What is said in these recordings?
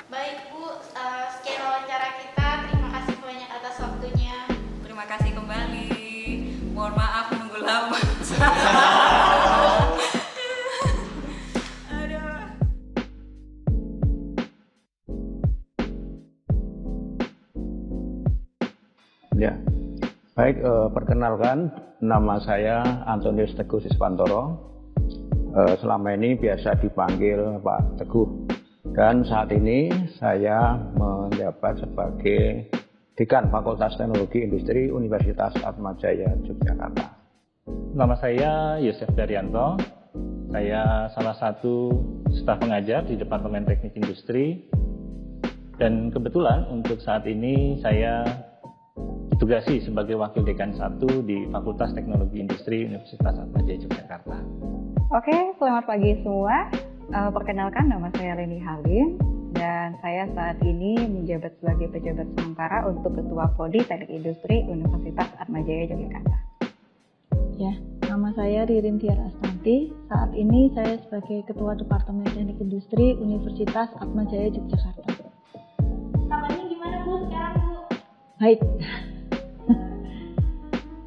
Baik Bu, sekian wawancara kita. Terima kasih banyak atas waktunya. Terima kasih kembali. Mohon maaf menunggu lama. Ya, baik. Perkenalkan, nama saya Antonius Teguh Siswantoro. Selama ini biasa dipanggil Pak Teguh. Dan saat ini saya menjabat sebagai Dekan Fakultas Teknologi Industri Universitas Atmajaya Yogyakarta. Nama saya Yosef Daryanto. Saya salah satu staf pengajar di Departemen Teknik Industri. Dan kebetulan untuk saat ini saya ditugasi sebagai Wakil Dekan 1 di Fakultas Teknologi Industri Universitas Atmajaya Yogyakarta. Oke, selamat pagi semua. Perkenalkan, nama saya Leni Halim dan saya saat ini menjabat sebagai pejabat sementara untuk Ketua Prodi Teknik Industri Universitas Atmajaya Yogyakarta. Ya, nama saya Ririn Tiara Astanti. Saat ini saya sebagai Ketua Departemen Teknik Industri Universitas Atmajaya Yogyakarta. Kabarnya gimana Bu sekarang Bu? Baik.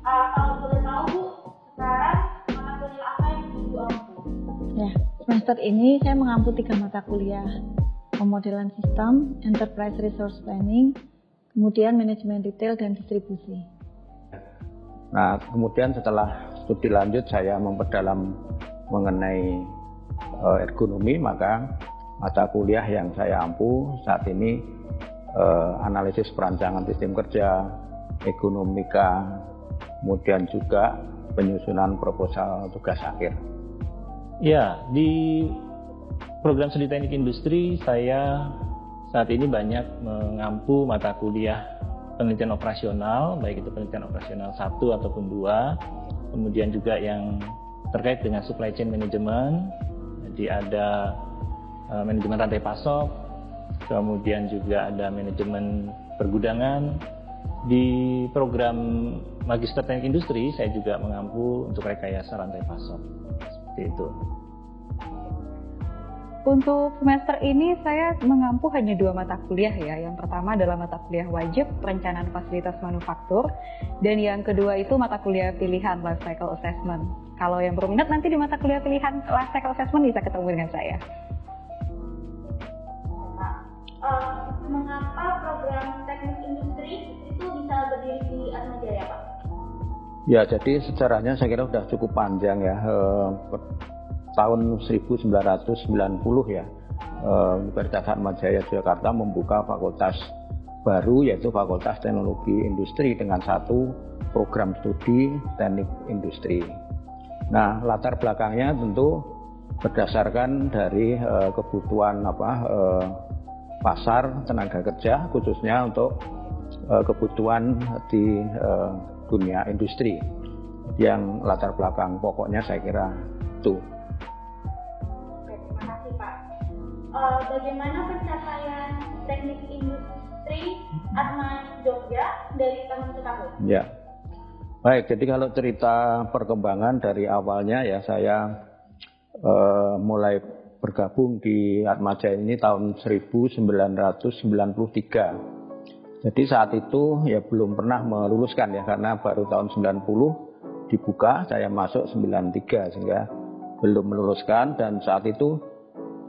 Kalau boleh tahu Bu, sekarang mata kuliah apa yang Ibu ampu? Ya, semester ini saya mengampu 3 mata kuliah. Pemodelan sistem, Enterprise Resource Planning, kemudian Manajemen Retail dan Distribusi. Nah, kemudian setelah studi lanjut saya memperdalam mengenai ergonomi, maka mata kuliah yang saya ampu saat ini analisis perancangan sistem kerja, ekonomika, kemudian juga penyusunan proposal tugas akhir. Ya, di program studi teknik industri saya saat ini banyak mengampu mata kuliah penelitian operasional, baik itu penelitian operasional 1 ataupun 2, kemudian juga yang terkait dengan supply chain management, jadi ada manajemen rantai pasok, kemudian juga ada manajemen pergudangan. Di program Magister Teknik Industri saya juga mengampu untuk rekayasa rantai pasok, seperti itu. Untuk semester ini saya mengampu hanya 2 mata kuliah ya. Yang pertama adalah mata kuliah wajib perencanaan fasilitas manufaktur dan yang kedua itu mata kuliah pilihan life cycle assessment. Kalau yang berminat nanti di mata kuliah pilihan life cycle assessment bisa ketemu dengan saya. Mengapa program teknik industri itu bisa berdiri di Atmajaya Pak? Ya, jadi sejarahnya saya kira sudah cukup panjang ya. Tahun 1990 ya, Universitas Atmajaya Yogyakarta membuka fakultas baru yaitu Fakultas Teknologi Industri dengan 1 program studi teknik industri. Nah, latar belakangnya tentu berdasarkan dari kebutuhan pasar tenaga kerja khususnya untuk kebutuhan di dunia industri. Yang latar belakang pokoknya saya kira itu. Terima kasih Pak. Bagaimana pencapaian teknik industri Atma Jogja dari tahun ke tahun? Ya, baik. Jadi kalau cerita perkembangan dari awalnya ya, saya mulai bergabung di Atmajaya ini tahun 1993. Jadi saat itu ya belum pernah meluluskan ya, karena baru tahun 90 dibuka, saya masuk 93 sehingga belum meluluskan. Dan saat itu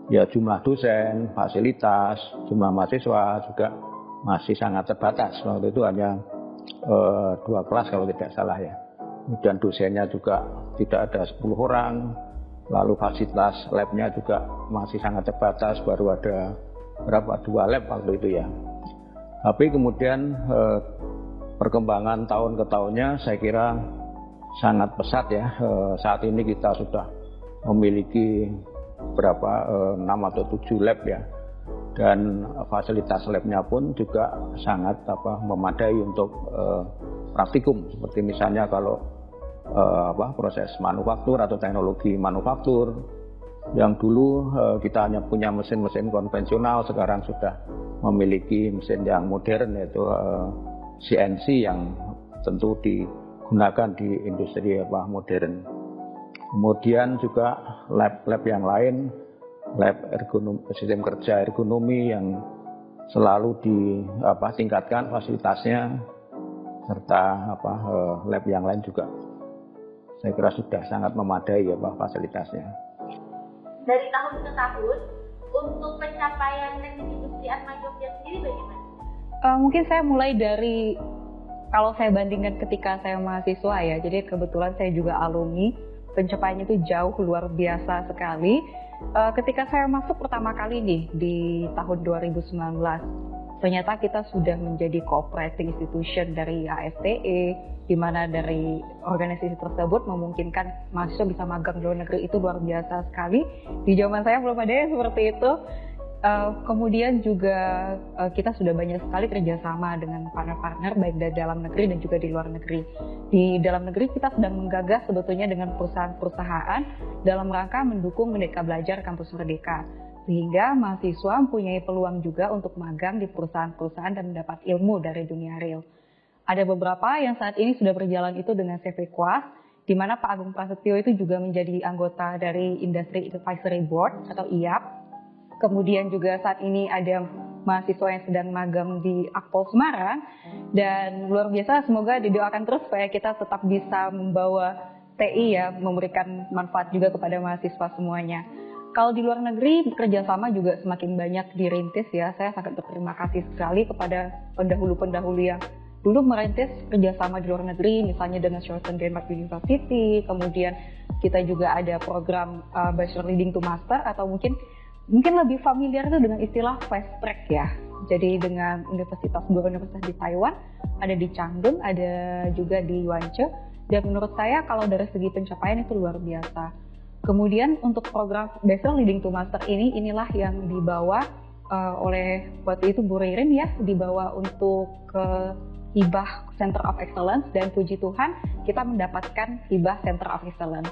ya jumlah dosen, fasilitas, jumlah mahasiswa juga masih sangat terbatas. Waktu itu hanya 2 kelas kalau tidak salah ya. Kemudian dosennya juga tidak ada 10 orang. Lalu fasilitas labnya juga masih sangat terbatas, baru ada 2 lab waktu itu ya. Tapi kemudian perkembangan tahun ke tahunnya saya kira sangat pesat ya. Saat ini kita sudah memiliki 6 atau 7 lab ya, dan fasilitas labnya pun juga sangat memadai untuk praktikum, seperti misalnya kalau proses manufaktur atau teknologi manufaktur yang dulu kita hanya punya mesin-mesin konvensional, sekarang sudah memiliki mesin yang modern yaitu CNC yang tentu digunakan di industri modern. Kemudian juga lab-lab yang lain, lab sistem kerja ergonomi yang selalu tingkatkan fasilitasnya, serta lab yang lain juga saya kira sudah sangat memadai fasilitasnya. Dari tahun ke tahun, untuk pencapaian teknik industri Atma Jogja sendiri bagaimana? Mungkin saya mulai dari, kalau saya bandingkan ketika saya mahasiswa ya, jadi kebetulan saya juga alumni, pencapaiannya itu jauh luar biasa sekali. Ketika saya masuk pertama kali nih di tahun 2019, ternyata kita sudah menjadi cooperating institution dari ASTE, di mana dari organisasi tersebut memungkinkan mahasiswa bisa magang di luar negeri, itu luar biasa sekali. Di zaman saya belum ada yang seperti itu. Kemudian juga kita sudah banyak sekali kerjasama dengan partner-partner baik dari dalam negeri dan juga di luar negeri. Di dalam negeri kita sedang menggagas sebetulnya dengan perusahaan-perusahaan dalam rangka mendukung Merdeka Belajar Kampus Merdeka, sehingga mahasiswa mempunyai peluang juga untuk magang di perusahaan-perusahaan dan mendapat ilmu dari dunia real. Ada beberapa yang saat ini sudah berjalan itu dengan CV Kuas, di mana Pak Agung Prasetyo itu juga menjadi anggota dari Industry Advisory Board atau IAP. Kemudian juga saat ini ada mahasiswa yang sedang magang di Akpol Semarang, dan luar biasa, semoga didoakan terus supaya kita tetap bisa membawa TI ya, memberikan manfaat juga kepada mahasiswa semuanya. Kalau di luar negeri kerjasama juga semakin banyak dirintis ya, saya sangat berterima kasih sekali kepada pendahulu-pendahulu yang dulu merintis kerjasama di luar negeri, misalnya dengan Chartered Denmark University, kemudian kita juga ada program Bachelor Leading to Master, atau mungkin lebih familiar itu dengan istilah fast track ya. Jadi dengan dua universitas di Taiwan, ada di Changdong, ada juga di Yuanche, dan menurut saya kalau dari segi pencapaian itu luar biasa. Kemudian untuk program Bachelor Leading to Master inilah yang dibawa oleh waktu itu Bu Ririn ya, dibawa untuk ke hibah Center of Excellence, dan puji Tuhan kita mendapatkan hibah Center of Excellence.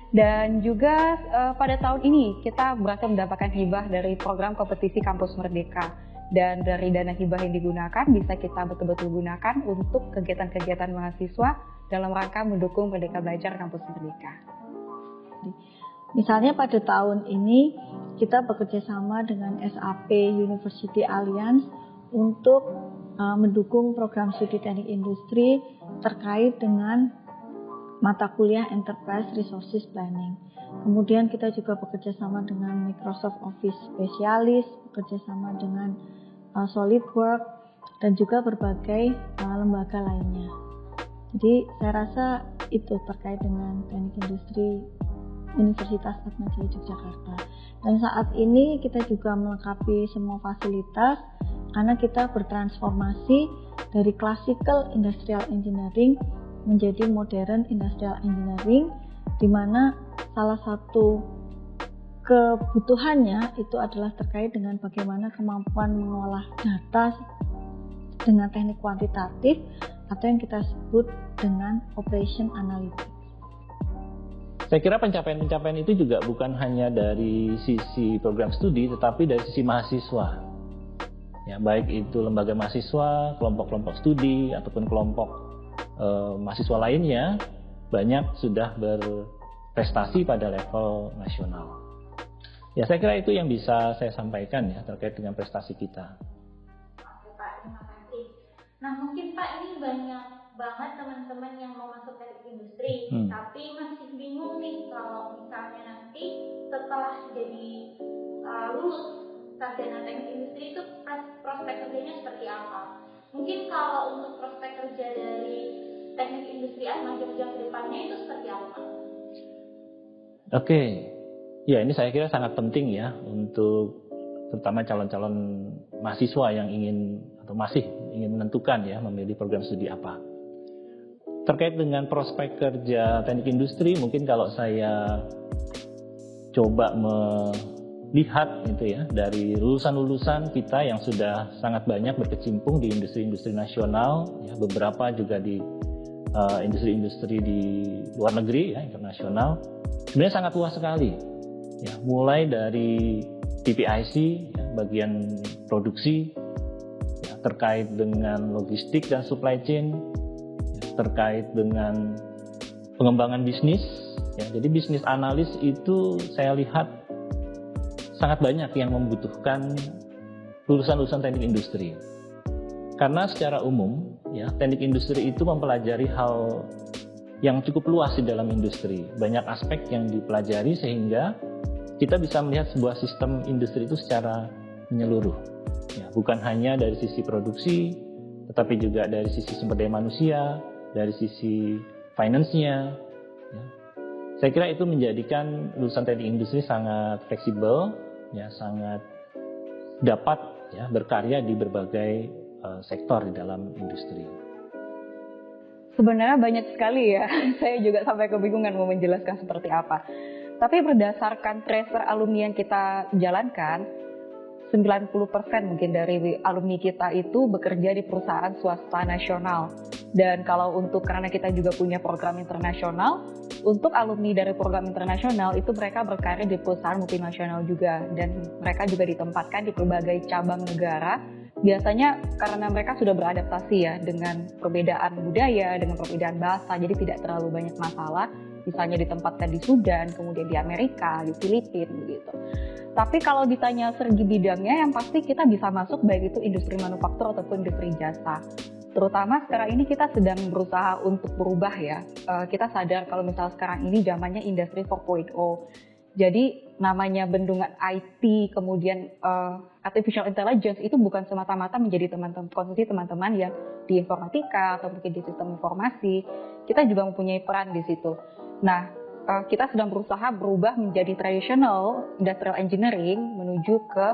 Dan juga pada tahun ini kita berhasil mendapatkan hibah dari program kompetisi Kampus Merdeka, dan dari dana hibah yang digunakan bisa kita betul-betul gunakan untuk kegiatan-kegiatan mahasiswa dalam rangka mendukung Merdeka Belajar Kampus Merdeka. Misalnya pada tahun ini kita bekerja sama dengan SAP University Alliance untuk mendukung program studi teknik industri terkait dengan mata kuliah Enterprise Resources Planning. Kemudian kita juga bekerja sama dengan Microsoft Office Specialist, bekerja sama dengan SolidWorks, dan juga berbagai lembaga lainnya. Jadi saya rasa itu terkait dengan teknik industri Universitas Atmajaya Yogyakarta. Dan saat ini kita juga melengkapi semua fasilitas karena kita bertransformasi dari classical industrial engineering menjadi modern industrial engineering, di mana salah satu kebutuhannya itu adalah terkait dengan bagaimana kemampuan mengolah data dengan teknik kuantitatif atau yang kita sebut dengan operation analytics. Saya kira pencapaian-pencapaian itu juga bukan hanya dari sisi program studi, tetapi dari sisi mahasiswa. Ya, baik itu lembaga mahasiswa, kelompok-kelompok studi, ataupun kelompok mahasiswa lainnya, banyak sudah berprestasi pada level nasional. Ya, saya kira itu yang bisa saya sampaikan ya terkait dengan prestasi kita. Oke Pak, terima kasih. Nah mungkin Pak, ini banyak banget teman-teman yang mau masuk teknik industri, tapi masih bingung nih kalau misalnya nanti setelah jadi lulus sarjana teknik industri itu prospek kerjanya seperti apa? Mungkin kalau untuk prospek kerja dari teknik industri Atma Jogja ke depannya itu seperti apa? Oke, ya ini saya kira sangat penting ya untuk terutama calon-calon mahasiswa yang ingin atau masih ingin menentukan ya memilih program studi apa. Terkait dengan prospek kerja teknik industri, mungkin kalau saya coba melihat itu ya dari lulusan-lulusan kita yang sudah sangat banyak berkecimpung di industri-industri nasional, ya, beberapa juga di industri-industri di luar negeri ya, internasional, sebenarnya sangat luas sekali ya, mulai dari PPIC ya, bagian produksi ya, terkait dengan logistik dan supply chain ya, terkait dengan pengembangan bisnis ya, jadi bisnis analis itu saya lihat sangat banyak yang membutuhkan lulusan-lulusan teknik industri. Karena secara umum, ya, teknik industri itu mempelajari hal yang cukup luas di dalam industri. Banyak aspek yang dipelajari sehingga kita bisa melihat sebuah sistem industri itu secara menyeluruh. Ya, bukan hanya dari sisi produksi, tetapi juga dari sisi sumber daya manusia, dari sisi finance-nya. Ya. Saya kira itu menjadikan lulusan teknik industri sangat fleksibel, ya, sangat dapat, ya, berkarya di berbagai sektor di dalam industri. Sebenarnya banyak sekali ya, saya juga sampai kebingungan mau menjelaskan seperti apa. Tapi berdasarkan tracer alumni yang kita jalankan, 90% mungkin dari alumni kita itu bekerja di perusahaan swasta nasional. Dan kalau karena kita juga punya program internasional, untuk alumni dari program internasional itu mereka berkarya di perusahaan multinasional juga. Dan mereka juga ditempatkan di berbagai cabang negara. Biasanya karena mereka sudah beradaptasi ya dengan perbedaan budaya, dengan perbedaan bahasa, jadi tidak terlalu banyak masalah. Misalnya ditempatkan di Sudan, kemudian di Amerika, di Filipina begitu. Tapi kalau ditanya segi bidangnya, yang pasti kita bisa masuk baik itu industri manufaktur ataupun industri jasa. Terutama sekarang ini kita sedang berusaha untuk berubah ya. Kita sadar kalau misalnya sekarang ini zamannya industri 4.0. Jadi namanya bendungan IT, kemudian artificial intelligence itu bukan semata-mata menjadi konsumsi teman-teman yang di informatika atau mungkin di sistem informasi. Kita juga mempunyai peran di situ. Nah, kita sedang berusaha berubah menjadi traditional industrial engineering menuju ke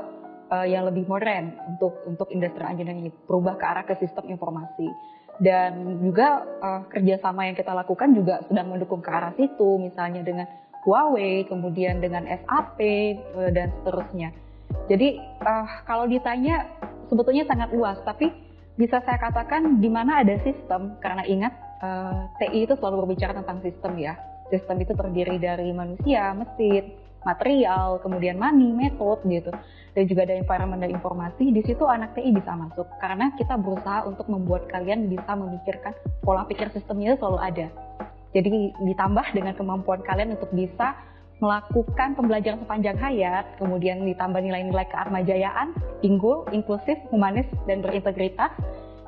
yang lebih modern untuk industrial engineering, berubah ke arah ke sistem informasi. Dan juga kerjasama yang kita lakukan juga sedang mendukung ke arah situ, misalnya dengan Huawei, kemudian dengan SAP, dan seterusnya. Jadi kalau ditanya sebetulnya sangat luas, tapi bisa saya katakan di mana ada sistem, karena ingat TI itu selalu berbicara tentang sistem ya. Sistem itu terdiri dari manusia, mesin, material, kemudian money, metode gitu. Dan juga ada environment dan informasi, di situ anak TI bisa masuk. Karena kita berusaha untuk membuat kalian bisa memikirkan pola pikir sistemnya itu selalu ada. Jadi ditambah dengan kemampuan kalian untuk bisa melakukan pembelajaran sepanjang hayat, kemudian ditambah nilai-nilai kearmajayaan, unggul, inklusif, humanis, dan berintegritas.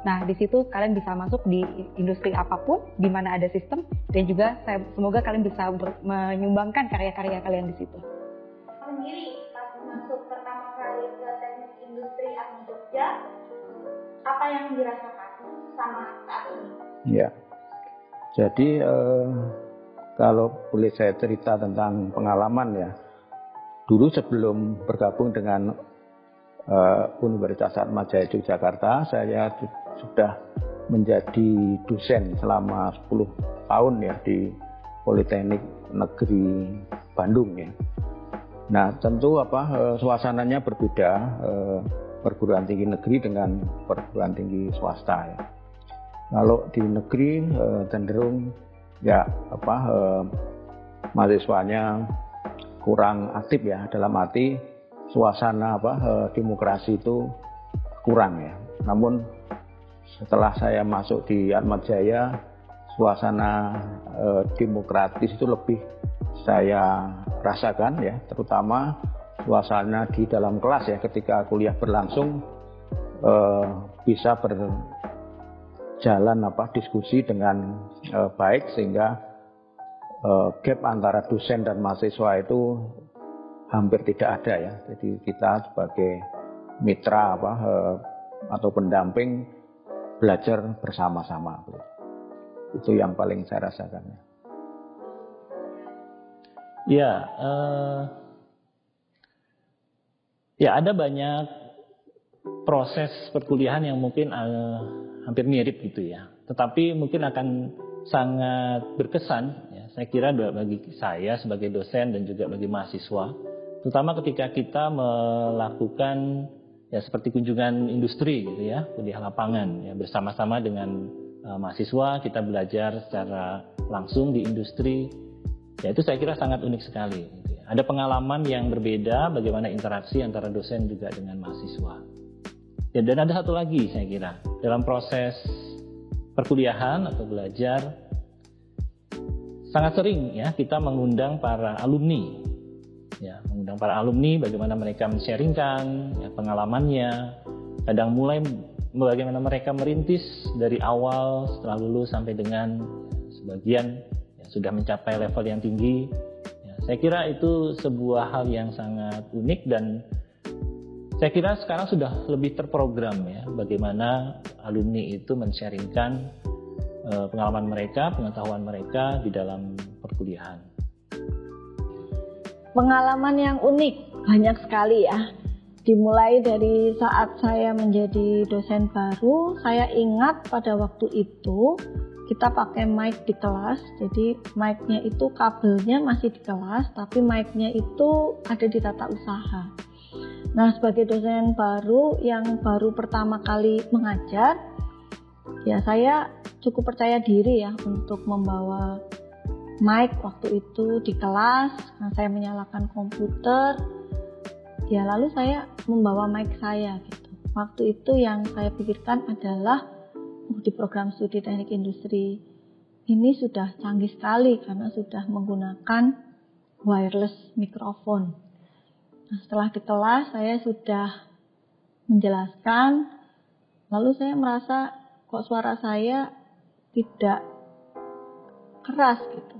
Nah, di situ kalian bisa masuk di industri apapun, di mana ada sistem, dan juga semoga kalian bisa menyumbangkan karya-karya kalian di situ. Sendiri pas masuk pertama kali ke teknik industri AMI Jogja, apa yang dirasakan sama saat ini? Ya. Jadi kalau boleh saya cerita tentang pengalaman ya, dulu sebelum bergabung dengan Universitas Atmajaya Yogyakarta, saya sudah menjadi dosen selama 10 tahun ya di Politeknik Negeri Bandung ya. Nah tentu suasananya berbeda, perguruan tinggi negeri dengan perguruan tinggi swasta ya. Kalau di negeri cenderung ya mahasiswanya kurang aktif ya, dalam arti suasana demokrasi itu kurang ya. Namun setelah saya masuk di Atmajaya, suasana demokratis itu lebih saya rasakan ya, terutama suasana di dalam kelas ya, ketika kuliah berlangsung bisa berjalan diskusi dengan baik, sehingga gap antara dosen dan mahasiswa itu hampir tidak ada ya. Jadi kita sebagai mitra atau pendamping belajar bersama-sama. Itu yang paling saya rasakan. Ya, ada banyak proses perkuliahan yang mungkin hampir mirip gitu ya. Tetapi mungkin akan sangat berkesan ya, saya kira bagi saya sebagai dosen dan juga bagi mahasiswa, terutama ketika kita melakukan ya seperti kunjungan industri gitu ya, kuliah lapangan ya, bersama-sama dengan mahasiswa kita belajar secara langsung di industri. Ya itu saya kira sangat unik sekali gitu ya. Ada pengalaman yang berbeda bagaimana interaksi antara dosen juga dengan mahasiswa. Ya, dan ada satu lagi saya kira, dalam proses perkuliahan atau belajar sangat sering ya kita mengundang para alumni ya, undang para alumni, bagaimana mereka men-sharingkan ya, pengalamannya, kadang mulai bagaimana mereka merintis dari awal setelah lulus sampai dengan sebagian ya, sudah mencapai level yang tinggi. Ya, saya kira itu sebuah hal yang sangat unik dan saya kira sekarang sudah lebih terprogram ya, bagaimana alumni itu men-sharingkan pengalaman mereka, pengetahuan mereka di dalam perkuliahan. Pengalaman yang unik banyak sekali ya. Dimulai dari saat saya menjadi dosen baru, saya ingat pada waktu itu kita pakai mic di kelas. Jadi mic-nya itu kabelnya masih di kelas, tapi mic-nya itu ada di tata usaha. Nah, sebagai dosen baru yang baru pertama kali mengajar, ya saya cukup percaya diri ya untuk membawa mic waktu itu di kelas. Nah, saya menyalakan komputer, ya lalu saya membawa mic saya gitu. Waktu itu yang saya pikirkan adalah di program studi teknik industri ini sudah canggih sekali karena sudah menggunakan wireless mikrofon. Nah, setelah di kelas saya sudah menjelaskan, lalu saya merasa kok suara saya tidak keras gitu.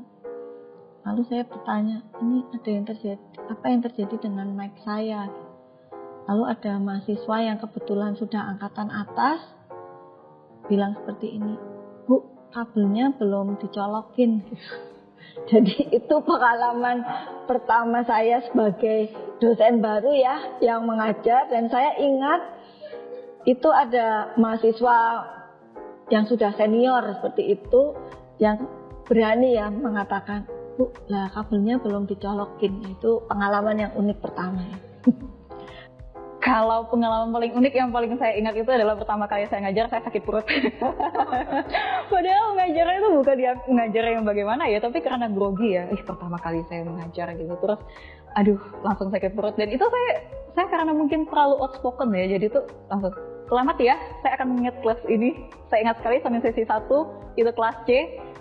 Lalu saya bertanya, ini ada yang terjadi, apa yang terjadi dengan mic saya? Lalu ada mahasiswa yang kebetulan sudah angkatan atas bilang seperti ini, Bu, kabelnya belum dicolokin. Jadi itu pengalaman pertama saya sebagai dosen baru ya yang mengajar, dan saya ingat itu ada mahasiswa yang sudah senior seperti itu yang berani ya mengatakan, Bu, lah kabelnya belum dicolokin. Itu pengalaman yang unik pertama ya. Kalau pengalaman paling unik yang paling saya ingat itu adalah pertama kali saya ngajar, saya sakit perut. Padahal ngajarnya itu bukan dia ngajar yang bagaimana ya, tapi karena grogi ya. Pertama kali saya mengajar gitu, terus aduh langsung sakit perut. Dan itu saya karena mungkin terlalu outspoken ya, jadi tuh langsung selamat ya, saya akan mengingat kelas ini. Saya ingat sekali sampai sesi 1 itu kelas C.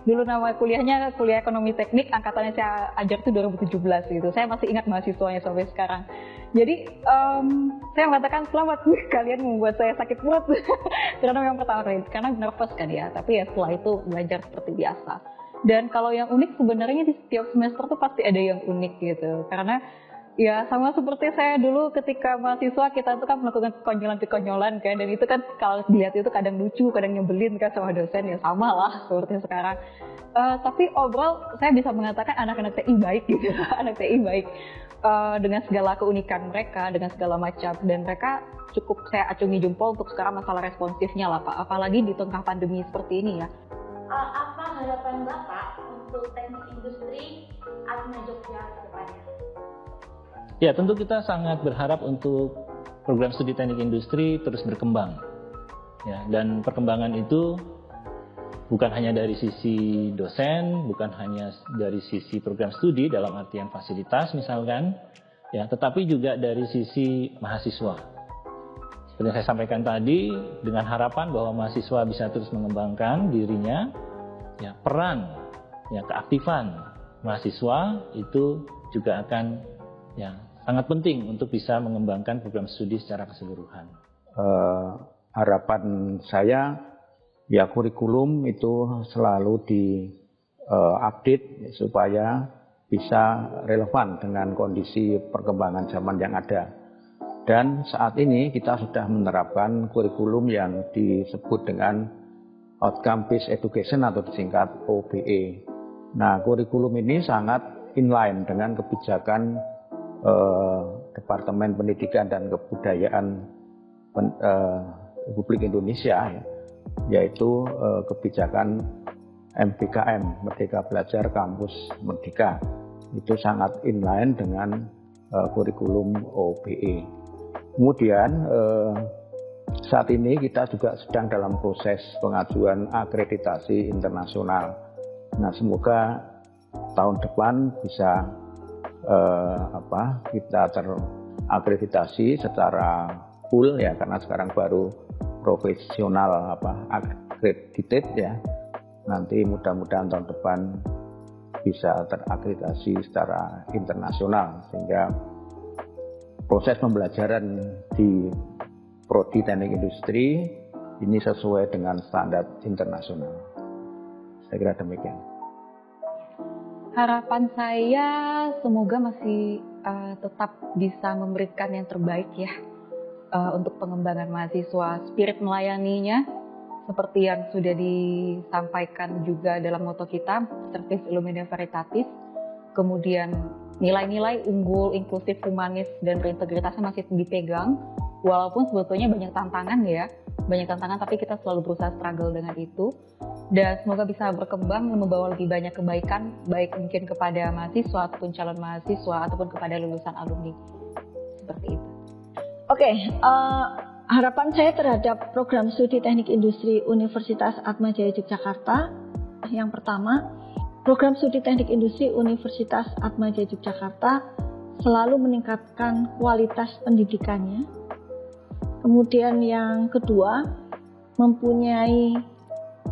Dulu nama kuliahnya kuliah ekonomi teknik, angkatannya saya ajar itu 2017 gitu. Saya masih ingat mahasiswanya sampai sekarang. Jadi saya mengatakan selamat kalian membuat saya sakit perut karena memang pertama kali, karena nervous kan ya. Tapi ya setelah itu belajar seperti biasa. Dan kalau yang unik sebenarnya di setiap semester tuh pasti ada yang unik gitu. Karena ya sama seperti saya dulu ketika mahasiswa, kita tuh kan melakukan kekonyolan-kekonyolan kan, dan itu kan kalau dilihat itu kadang lucu, kadang nyebelin kan sama dosen, ya sama lah seperti sekarang. Tapi overall saya bisa mengatakan anak-anak TI baik gitu, anak TI baik dengan segala keunikan mereka, dengan segala macam, dan mereka cukup saya acungi jempol untuk sekarang masalah responsifnya lah Pak, apalagi di tengah pandemi seperti ini ya. Apa harapan Bapak untuk teknik industri Atma Jogja ke depannya? Ya, tentu kita sangat berharap untuk program studi teknik industri terus berkembang. Ya, dan perkembangan itu bukan hanya dari sisi dosen, bukan hanya dari sisi program studi dalam artian fasilitas misalkan, ya, tetapi juga dari sisi mahasiswa. Seperti yang saya sampaikan tadi, dengan harapan bahwa mahasiswa bisa terus mengembangkan dirinya, ya, peran, ya, keaktifan mahasiswa itu juga akan ya sangat penting untuk bisa mengembangkan program studi secara keseluruhan. Harapan saya ya kurikulum itu selalu diupdate supaya bisa relevan dengan kondisi perkembangan zaman yang ada. Dan saat ini kita sudah menerapkan kurikulum yang disebut dengan Outcome Based Education atau disingkat OBE. Nah, kurikulum ini sangat inline dengan kebijakan Departemen Pendidikan dan Kebudayaan Republik Indonesia, yaitu kebijakan MBKM, Merdeka Belajar Kampus Merdeka. Itu sangat inline dengan kurikulum OBE. Kemudian saat ini kita juga sedang dalam proses pengajuan akreditasi internasional. Nah, semoga tahun depan bisa kita terakreditasi secara full ya, karena sekarang baru profesional accredited ya. Nanti mudah-mudahan tahun depan bisa terakreditasi secara internasional, sehingga proses pembelajaran di Prodi Teknik Industri ini sesuai dengan standar internasional. Saya kira demikian. Harapan saya semoga masih tetap bisa memberikan yang terbaik ya untuk pengembangan mahasiswa, spirit melayaninya seperti yang sudah disampaikan juga dalam moto kita, Service Illumina Veritatis. Kemudian nilai-nilai unggul, inklusif, humanis, dan berintegritasnya masih dipegang, walaupun sebetulnya banyak tantangan ya, tapi kita selalu berusaha struggle dengan itu. Dan semoga bisa berkembang dan membawa lebih banyak kebaikan, baik mungkin kepada mahasiswa ataupun calon mahasiswa ataupun kepada lulusan alumni. Seperti itu. Oke, harapan saya terhadap program studi teknik industri Universitas Atmajaya Yogyakarta, yang pertama, program studi teknik industri Universitas Atmajaya Yogyakarta selalu meningkatkan kualitas pendidikannya. Kemudian yang kedua, mempunyai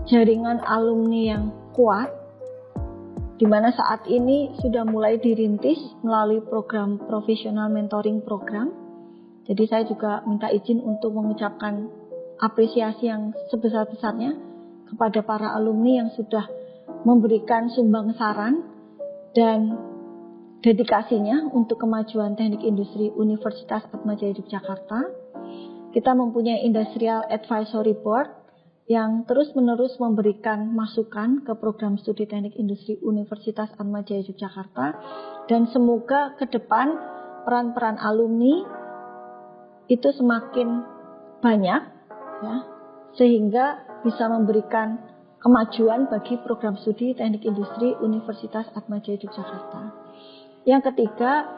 jaringan alumni yang kuat, di mana saat ini sudah mulai dirintis melalui program profesional mentoring program. Jadi saya juga minta izin untuk mengucapkan apresiasi yang sebesar-besarnya kepada para alumni yang sudah memberikan sumbang saran dan dedikasinya untuk kemajuan teknik industri Universitas Atmajaya Yogyakarta. Kita mempunyai Industrial Advisory Board yang terus-menerus memberikan masukan ke program studi teknik industri Universitas Atmajaya Yogyakarta, dan semoga ke depan peran-peran alumni itu semakin banyak ya, sehingga bisa memberikan kemajuan bagi program studi teknik industri Universitas Atmajaya Yogyakarta. Yang ketiga,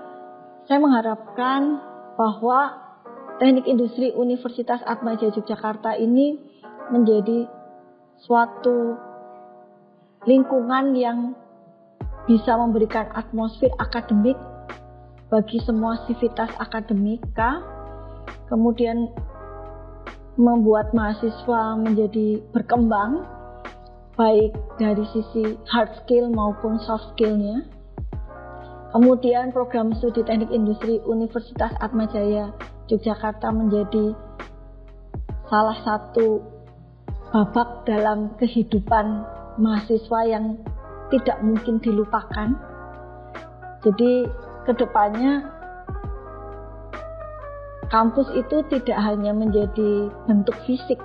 saya mengharapkan bahwa teknik industri Universitas Atmajaya Yogyakarta ini menjadi suatu lingkungan yang bisa memberikan atmosfer akademik bagi semua sivitas akademika, kemudian membuat mahasiswa menjadi berkembang baik dari sisi hard skill maupun soft skill-nya. Kemudian program studi teknik industri Universitas Atmajaya Yogyakarta menjadi salah satu babak dalam kehidupan mahasiswa yang tidak mungkin dilupakan. Jadi kedepannya kampus itu tidak hanya menjadi bentuk fisik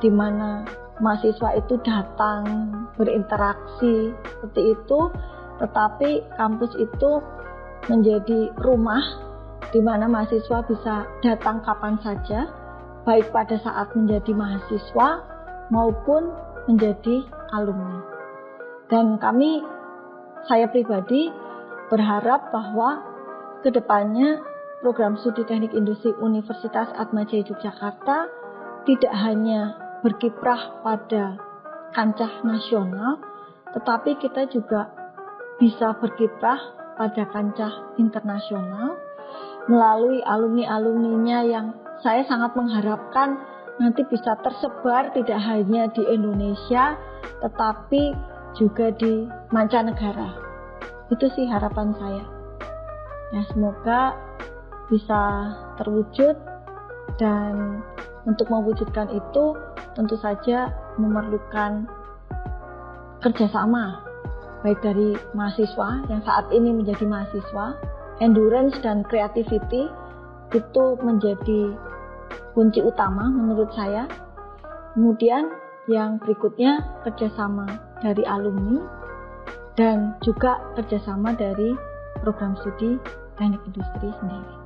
di mana mahasiswa itu datang berinteraksi seperti itu, tetapi kampus itu menjadi rumah di mana mahasiswa bisa datang kapan saja, baik pada saat menjadi mahasiswa maupun menjadi alumni. Dan saya pribadi berharap bahwa kedepannya program studi teknik industri Universitas Atmajaya Yogyakarta tidak hanya berkiprah pada kancah nasional, tetapi kita juga bisa berkiprah pada kancah internasional melalui alumni-alumninya yang saya sangat mengharapkan nanti bisa tersebar tidak hanya di Indonesia, tetapi juga di mancanegara. Itu sih harapan saya. Ya, semoga bisa terwujud, dan untuk mewujudkan itu tentu saja memerlukan kerjasama baik dari mahasiswa yang saat ini menjadi mahasiswa. Endurance dan creativity itu menjadi kunci utama menurut saya. Kemudian yang berikutnya kerjasama dari alumni dan juga kerjasama dari program studi teknik industri sendiri.